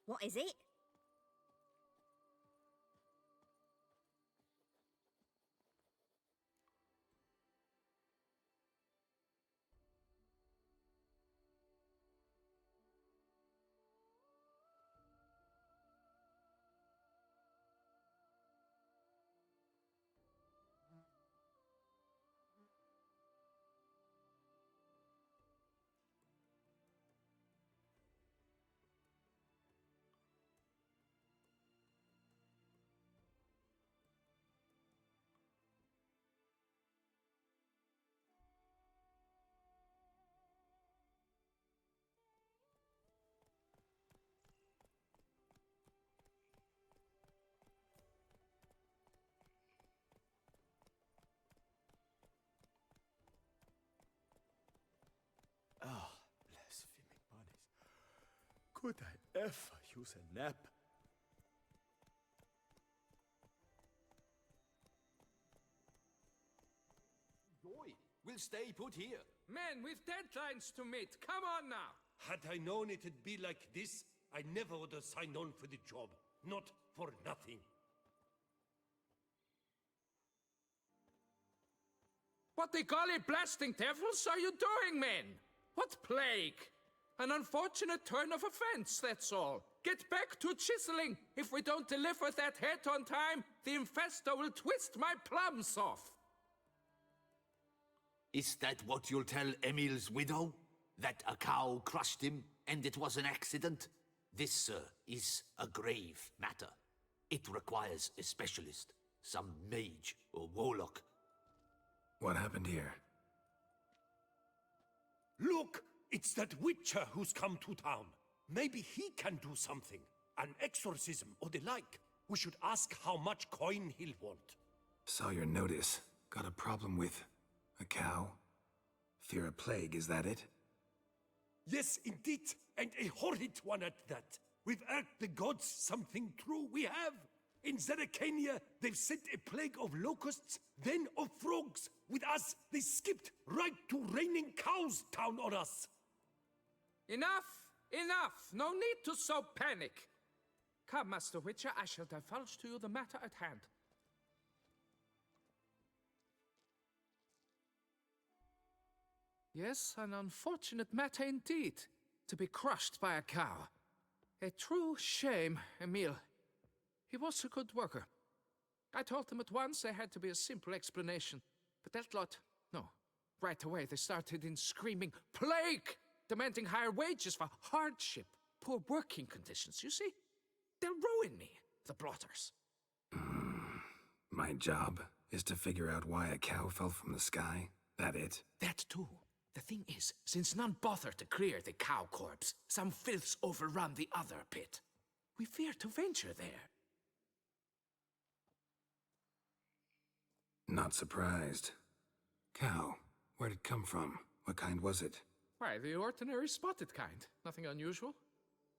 What is it? Ah, blaspheming bunnies. Could I ever use a nap? Joy, we'll stay put here. Men, we've deadlines to meet. Come on now. Had I known it'd be like this, I never would have signed on for the job. Not for nothing. What the golly blasting devils are you doing, men? What plague? An unfortunate turn of events, that's all. Get back to chiseling. If we don't deliver that head on time, the infestor will twist my plums off. Is that what you'll tell Emil's widow? That a cow crushed him and it was an accident? This, sir, is a grave matter. It requires a specialist, some mage or warlock. What happened here? Look! It's that witcher who's come to town. Maybe he can do something. An exorcism or the like. We should ask how much coin he'll want. Saw your notice. Got a problem with a cow? Fear a plague, is that it? Yes, indeed. And a horrid one at that. We've earned the gods something true, we have. In Zeracania, they've sent a plague of locusts, then of frogs. With us, they skipped right to raining cows down on us. Enough! Enough! No need to so panic. Come, Master Witcher, I shall divulge to you the matter at hand. Yes, an unfortunate matter indeed, to be crushed by a cow. A true shame, Emil. He was a good worker. I told them at once there had to be a simple explanation. But that lot, no. Right away they started in screaming, "Plague!" Demanding higher wages for hardship, poor working conditions, you see? They'll ruin me, the blotters. My job is to figure out why a cow fell from the sky. That it? That too. The thing is, since none bother to clear the cow corpse, some filths overrun the other pit. We fear to venture there. Not surprised. Cow, where'd it come from? What kind was it? Why, the ordinary spotted kind. Nothing unusual.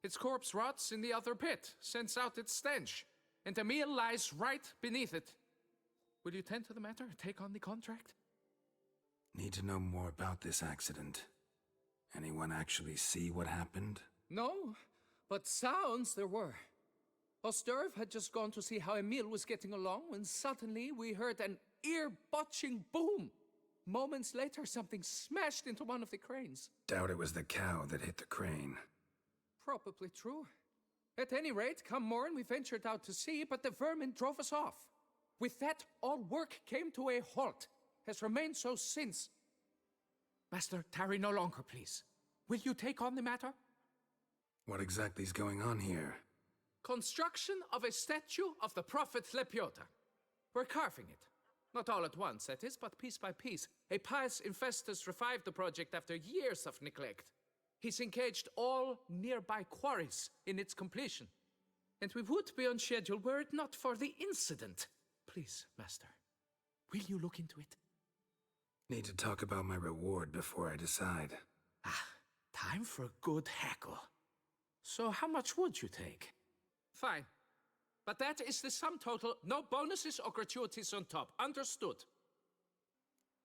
Its corpse rots in the other pit, sends out its stench, and Emil lies right beneath it. Will you tend to the matter, take on the contract? Need to know more about this accident. Anyone actually see what happened? No, but sounds there were. Osterv had just gone to see how Emil was getting along when suddenly we heard an ear-botching boom. Moments later, something smashed into one of the cranes. Doubt it was the cow that hit the crane. Probably true. At any rate, come morn we ventured out to sea, but the vermin drove us off. With that, all work came to a halt. Has remained so since. Master, tarry no longer, please. Will you take on the matter? What exactly is going on here? Construction of a statue of the Prophet Lebioda. We're carving it. Not all at once, that is, but piece by piece. A pious infestus revived the project after years of neglect. He's engaged all nearby quarries in its completion. And we would be on schedule were it not for the incident. Please, Master, will you look into it? Need to talk about my reward before I decide. Time for a good hackle. So how much would you take? Fine. But that is the sum total, no bonuses or gratuities on top. Understood?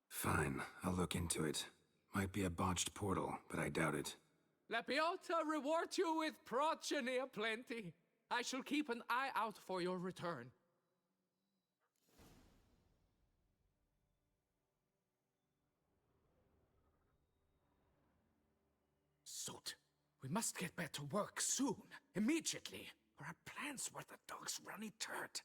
Fine, I'll look into it. Might be a botched portal, but I doubt it. Lebioda reward you with progeny aplenty. I shall keep an eye out for your return. Soot. We must get back to work soon, immediately, or our plans were the dog's runny turd.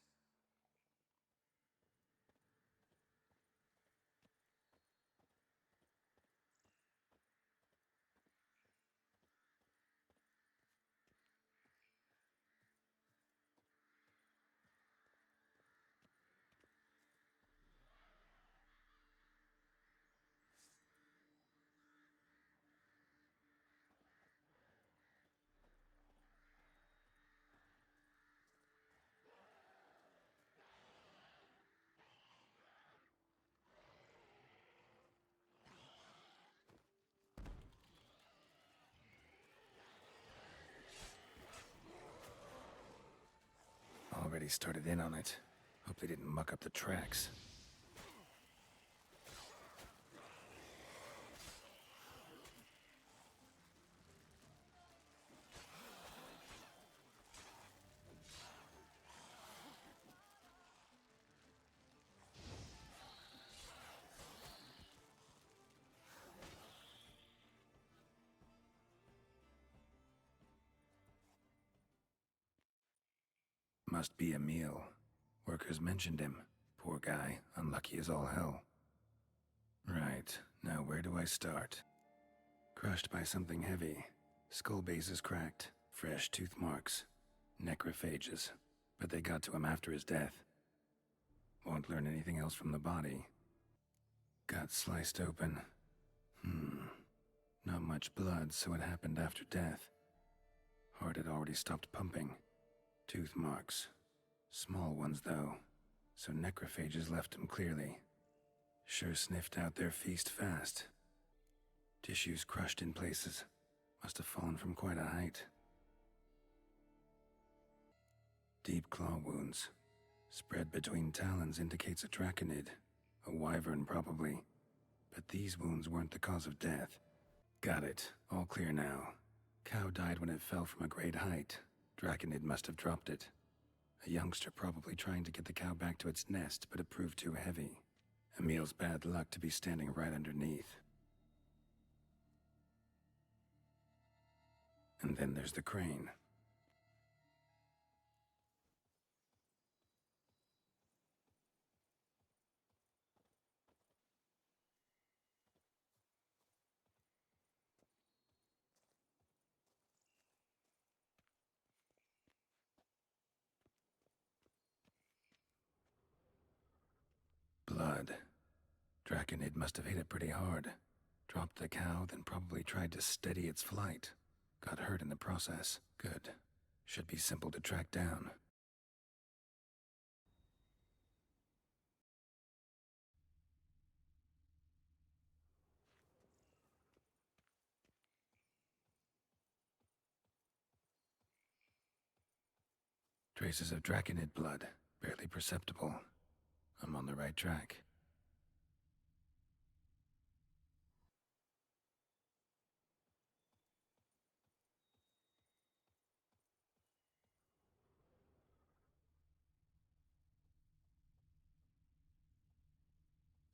Already started in on it. Hope they didn't muck up the tracks. Must be Emil. Workers mentioned him. Poor guy, unlucky as all hell. Right, now where do I start? Crushed by something heavy. Skull base is cracked. Fresh tooth marks. Necrophages. But they got to him after his death. Won't learn anything else from the body. Got sliced open. Not much blood, so it happened after death. Heart had already stopped pumping. Tooth marks. Small ones, though, so necrophages left him clearly. Sure sniffed out their feast fast. Tissues crushed in places. Must have fallen from quite a height. Deep claw wounds. Spread between talons indicates a draconid. A wyvern, probably. But these wounds weren't the cause of death. Got it. All clear now. Cow died when it fell from a great height. Draconid must have dropped it. A youngster probably trying to get the cow back to its nest, but it proved too heavy. Emil's bad luck to be standing right underneath. And then there's the crane. Blood. Draconid must have hit it pretty hard. Dropped the cow, then probably tried to steady its flight. Got hurt in the process. Good. Should be simple to track down. Traces of Draconid blood. Barely perceptible. I'm on the right track.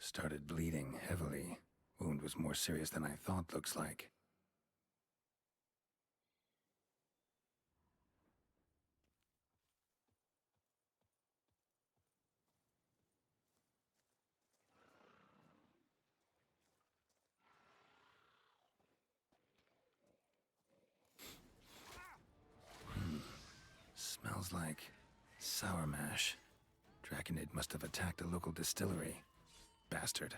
Started bleeding heavily. Wound was more serious than I thought, looks like. Smells like sour mash. Draconid must have attacked a local distillery. Bastard.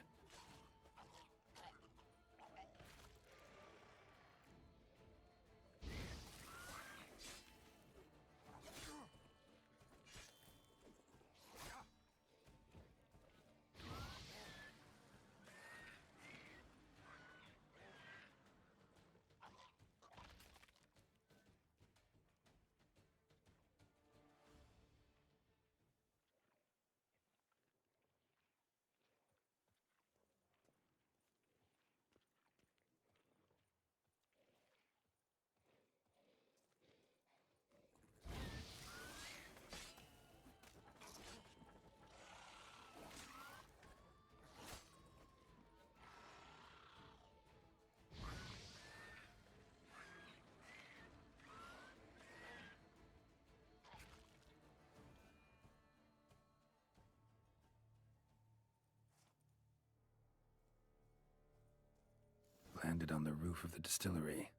landed on the roof of the distillery,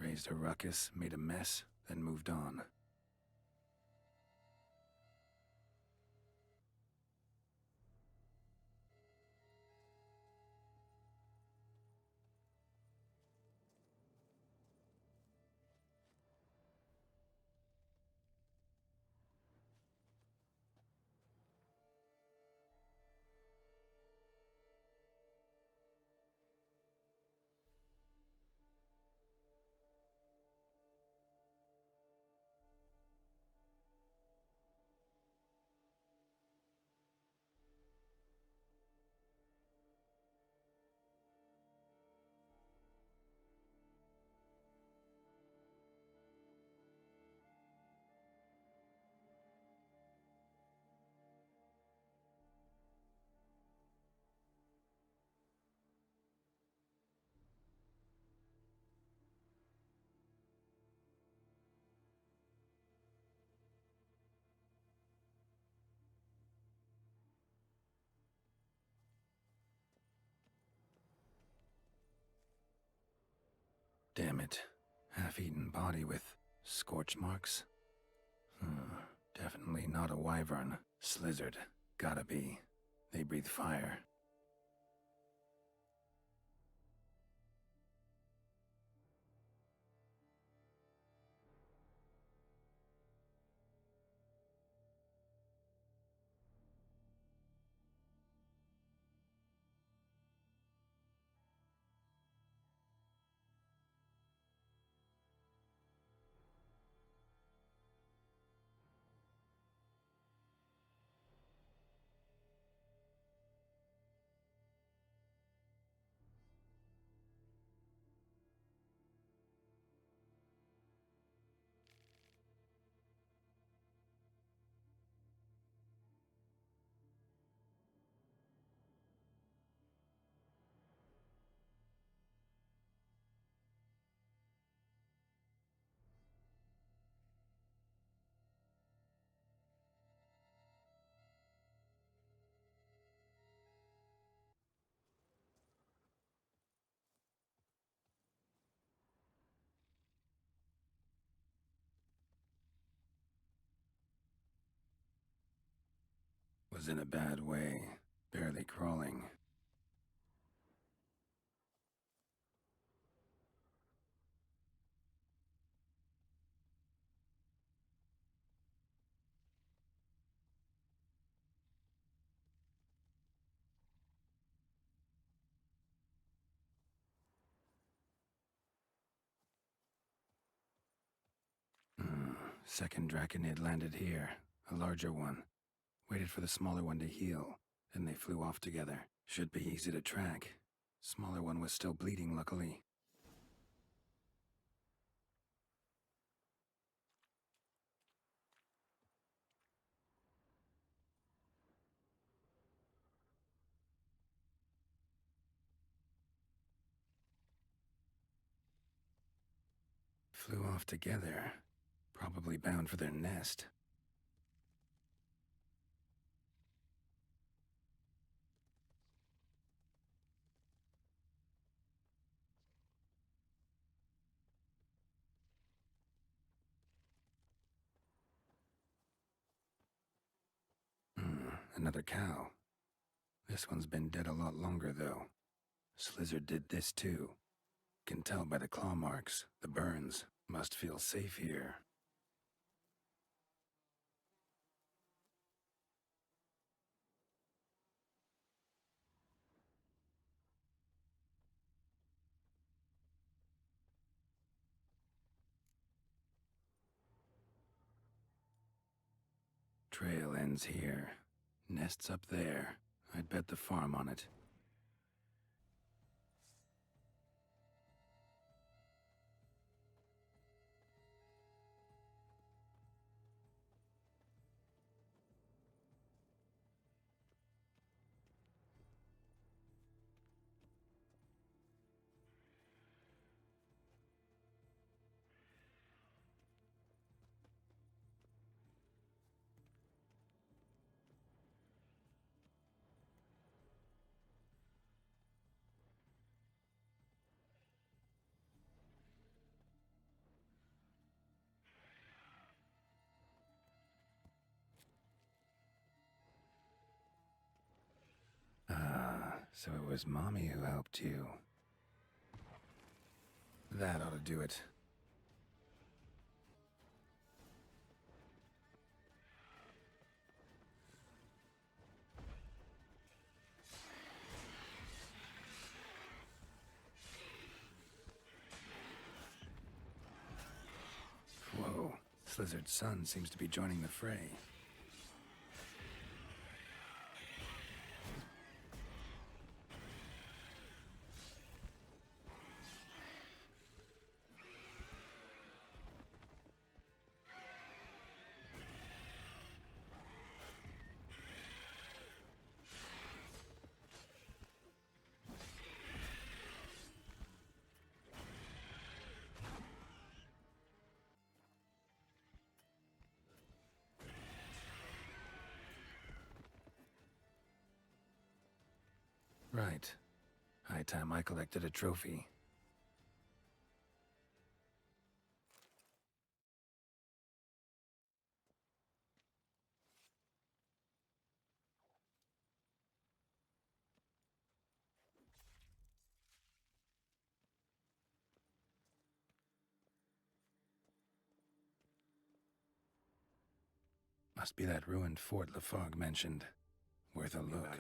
raised a ruckus, made a mess, then moved on. Damn it. Half-eaten body with scorch marks? Definitely not a wyvern. Slizzard. Gotta be. They breathe fire. Was in a bad way. Barely crawling. Second Draconid landed here. A larger one. Waited for the smaller one to heal. Then they flew off together. Should be easy to track. Smaller one was still bleeding, luckily. Flew off together. Probably bound for their nest. Another cow. This one's been dead a lot longer, though. Slizzard did this, too. Can tell by the claw marks, the burns. Must feel safe here. Trail ends here. Nest's up there. I'd bet the farm on it. So it was Mommy who helped you. That ought to do it. Whoa, Slizzard's son seems to be joining the fray. Right. High time I collected a trophy. Must be that ruined fort Lafog mentioned. Worth a look.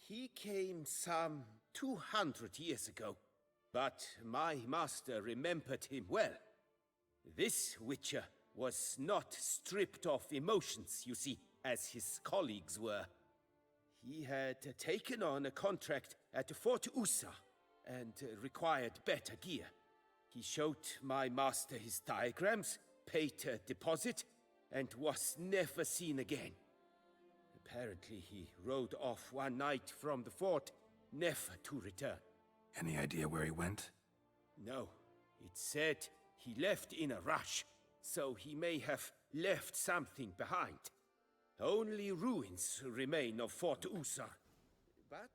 He came some 200 years ago, but my master remembered him well. This Witcher was not stripped of emotions, you see, as his colleagues were. He had taken on a contract at Fort Usa and required better gear. He showed my master his diagrams, paid a deposit, and was never seen again. Apparently he rode off one night from the fort, never to return. Any idea where he went? No, it said he left in a rush, so he may have left something behind. Only ruins remain of Fort Usar. But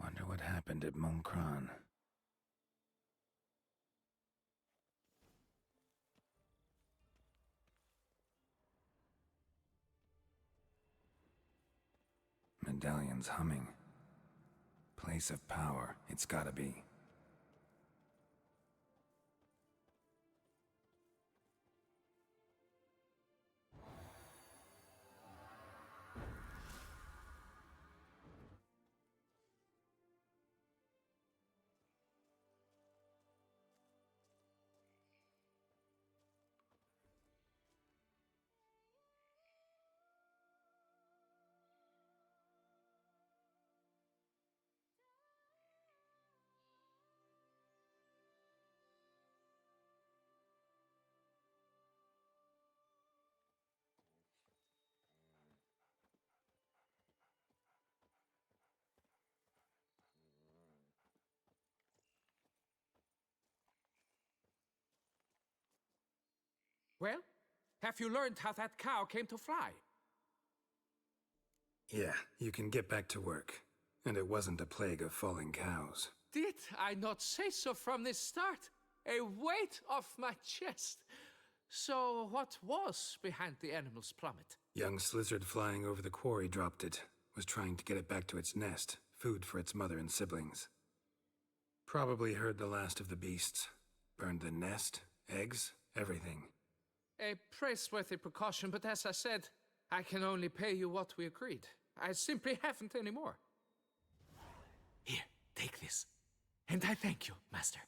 Wonder what happened at Moncron. Medallion's humming. Place of power, it's gotta be. Well, have you learned how that cow came to fly? Yeah, you can get back to work. And it wasn't a plague of falling cows. Did I not say so from the start? a weight off my chest. So, what was behind the animal's plummet? Young lizard flying over the quarry dropped it. Was trying to get it back to its nest, food for its mother and siblings. Probably heard the last of the beasts. Burned the nest, eggs, everything. A praiseworthy precaution, but as I said, I can only pay you what we agreed. I simply haven't any more. Here, take this. And I thank you, Master.